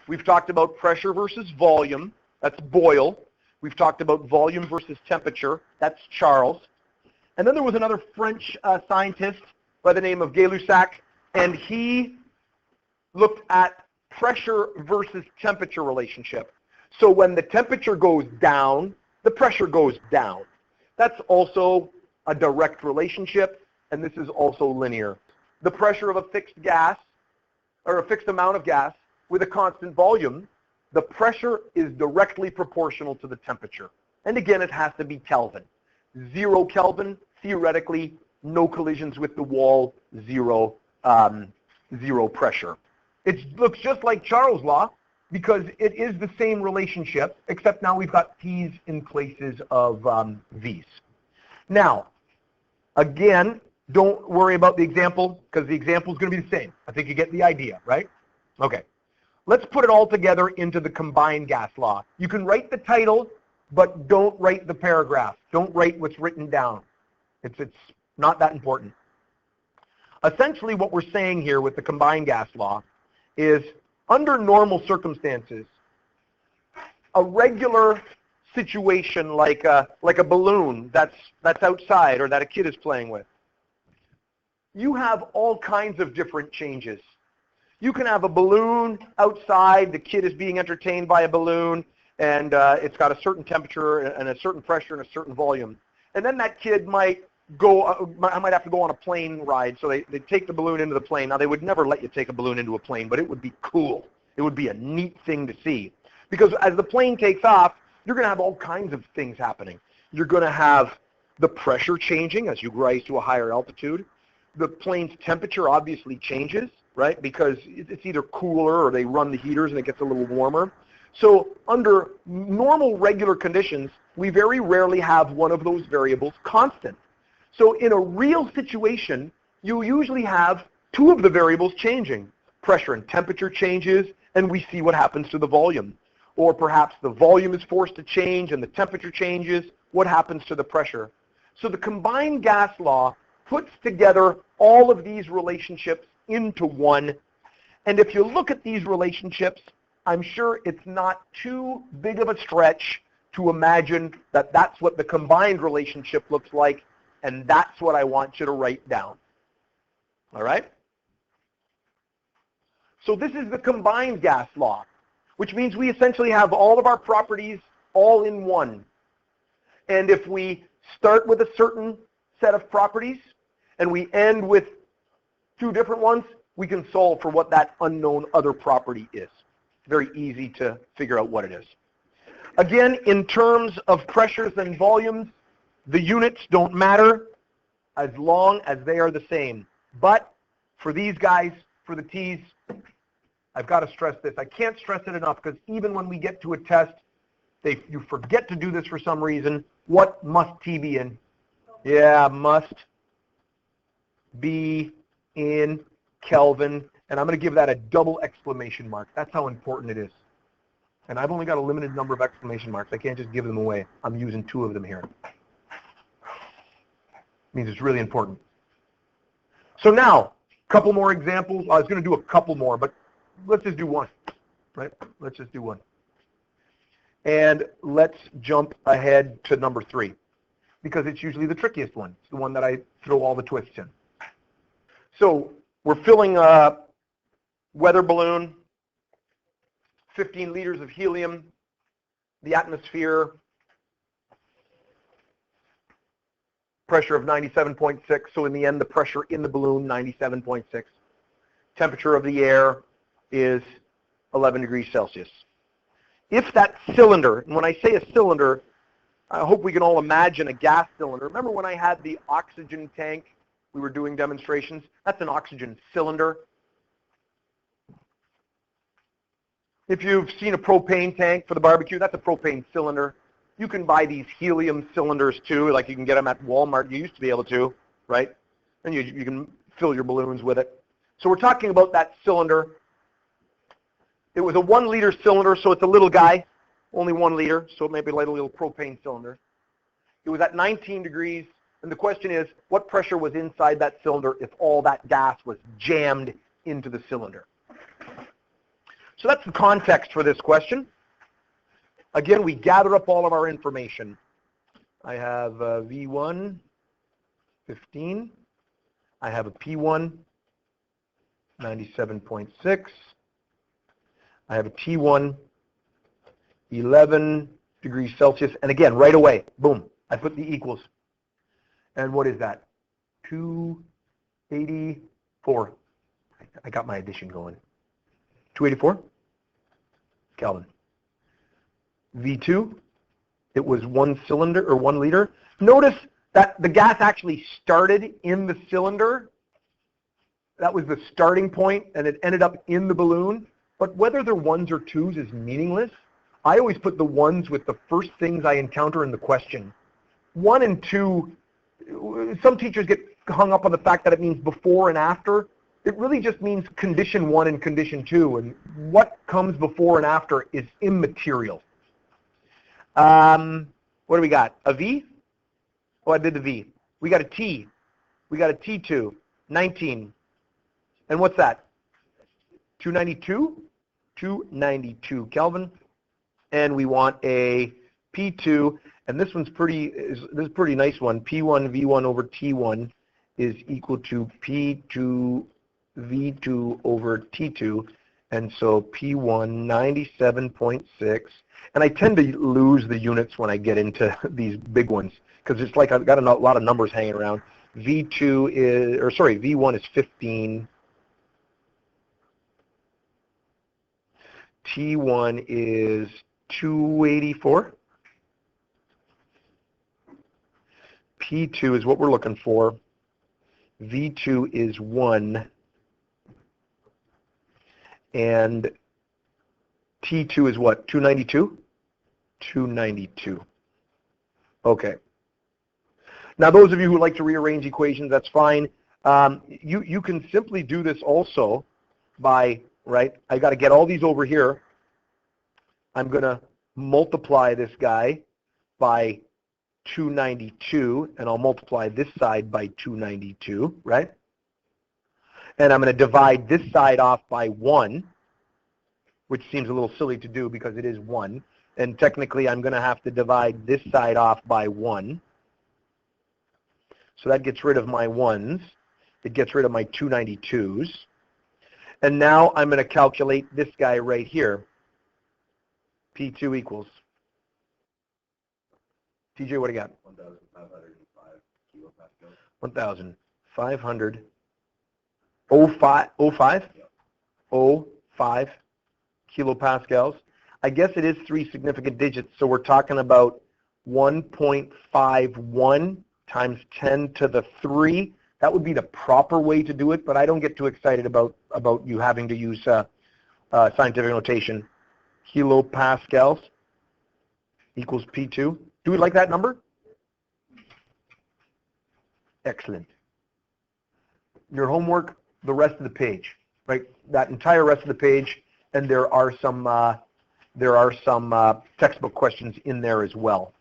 We've talked about pressure versus volume. That's Boyle. We've talked about volume versus temperature. That's Charles. And then there was another French scientist by the name of Gay-Lussac, and he looked at pressure versus temperature relationship. So when the temperature goes down, the pressure goes down. That's also a direct relationship, and this is also linear. The pressure of a fixed gas, or a fixed amount of gas, with a constant volume, the pressure is directly proportional to the temperature. And again, it has to be Kelvin. 0 Kelvin, theoretically, no collisions with the wall, zero pressure. It looks just like Charles' law because it is the same relationship, except now we've got T's in places of V's. Now, again, don't worry about the example because the example is going to be the same. I think you get the idea, right? Okay. Let's put it all together into the combined gas law. You can write the title, but don't write the paragraph. Don't write what's written down. It's not that important. Essentially, what we're saying here with the combined gas law is under normal circumstances, a regular situation like a balloon that's outside or that a kid is playing with, you have all kinds of different changes. You can have a balloon outside, the kid is being entertained by a balloon, and it's got a certain temperature and a certain pressure and a certain volume. And then that kid might have to go on a plane ride, so they take the balloon into the plane. Now, they would never let you take a balloon into a plane, but it would be cool. It would be a neat thing to see. Because as the plane takes off, you're going to have all kinds of things happening. You're going to have the pressure changing as you rise to a higher altitude. The plane's temperature obviously changes, right, because it's either cooler or they run the heaters and it gets a little warmer. So under normal, regular conditions, we very rarely have one of those variables constant. So in a real situation, you usually have two of the variables changing. Pressure and temperature changes, and we see what happens to the volume. Or perhaps the volume is forced to change and the temperature changes. What happens to the pressure? So the combined gas law puts together all of these relationships into one. And if you look at these relationships, I'm sure it's not too big of a stretch to imagine that that's what the combined relationship looks like, and that's what I want you to write down. All right? So this is the combined gas law, which means we essentially have all of our properties all in one. And if we start with a certain set of properties and we end with two different ones, we can solve for what that unknown other property is. Very easy to figure out what it is. Again, in terms of pressures and volumes, the units don't matter as long as they are the same. But for these guys, for the T's, I've got to stress this. I can't stress it enough because even when we get to a test, you forget to do this for some reason. What must T be in? Yeah, must be in Kelvin. And I'm going to give that a double exclamation mark. That's how important it is. And I've only got a limited number of exclamation marks. I can't just give them away. I'm using 2 of them here. Means it's really important. So now, a couple more examples. I was going to do a couple more, but let's just do one, right? Let's just do one. And let's jump ahead to number 3, because it's usually the trickiest one. It's the one that I throw all the twists in. So we're filling a weather balloon, 15 liters of helium, the atmosphere, pressure of 97.6. So in the end, the pressure in the balloon, 97.6. Temperature of the air is 11 degrees Celsius. If that cylinder, and when I say a cylinder, I hope we can all imagine a gas cylinder. Remember when I had the oxygen tank, we were doing demonstrations? That's an oxygen cylinder. If you've seen a propane tank for the barbecue, that's a propane cylinder. You can buy these helium cylinders too, like you can get them at Walmart. You used to be able to, right? And you can fill your balloons with it. So we're talking about that cylinder. It was a 1 liter cylinder, so it's a little guy, only 1 liter, so it may be like a little propane cylinder. It was at 19 degrees, and the question is, what pressure was inside that cylinder if all that gas was jammed into the cylinder? So that's the context for this question. Again, we gather up all of our information. I have V1, 15. I have a P1, 97.6. I have a T1, 11 degrees Celsius. And again, right away, boom, I put the equals. And what is that? 284. I got my addition going. 284 Kelvin. V2, it was 1 cylinder or 1 liter. Notice that the gas actually started in the cylinder. That was the starting point, and it ended up in the balloon. But whether they're 1s or 2s is meaningless. I always put the 1s with the first things I encounter in the question. 1 and 2, some teachers get hung up on the fact that it means before and after. It really just means condition 1 and condition 2, and what comes before and after is immaterial. What do we got? A V? Oh, I did the V. We got a T. We got a T2, 19. And what's that? 292? 292 Kelvin. And we want a P2, and this one's this is a pretty nice one. P1 V1 over T1 is equal to P2 V2 over T2, and so P1 97.6. And I tend to lose the units when I get into these big ones because it's like I've got a lot of numbers hanging around. V1 is 15. T1 is 284. P2 is what we're looking for. V2 is 1. And T2 is what? 292? 292. Okay. Now, those of you who like to rearrange equations, that's fine. You can simply do this also by, right, I got to get all these over here. I'm going to multiply this guy by 292, and I'll multiply this side by 292, right? And I'm going to divide this side off by 1, which seems a little silly to do because it is 1. And technically, I'm going to have to divide this side off by 1. So that gets rid of my 1s. It gets rid of my 292s. And now I'm going to calculate this guy right here. P2 equals. TJ, what do you got? 1,505 kilopascals. 1,500. 05? 05 kilopascals. I guess it is 3 significant digits, so we're talking about 1.51 times 10 to the 3. That would be the proper way to do it, but I don't get too excited about you having to use scientific notation. Kilopascals equals P2. Do we like that number? Excellent. Your homework, the rest of the page, right? That entire rest of the page, and there are some textbook questions in there as well.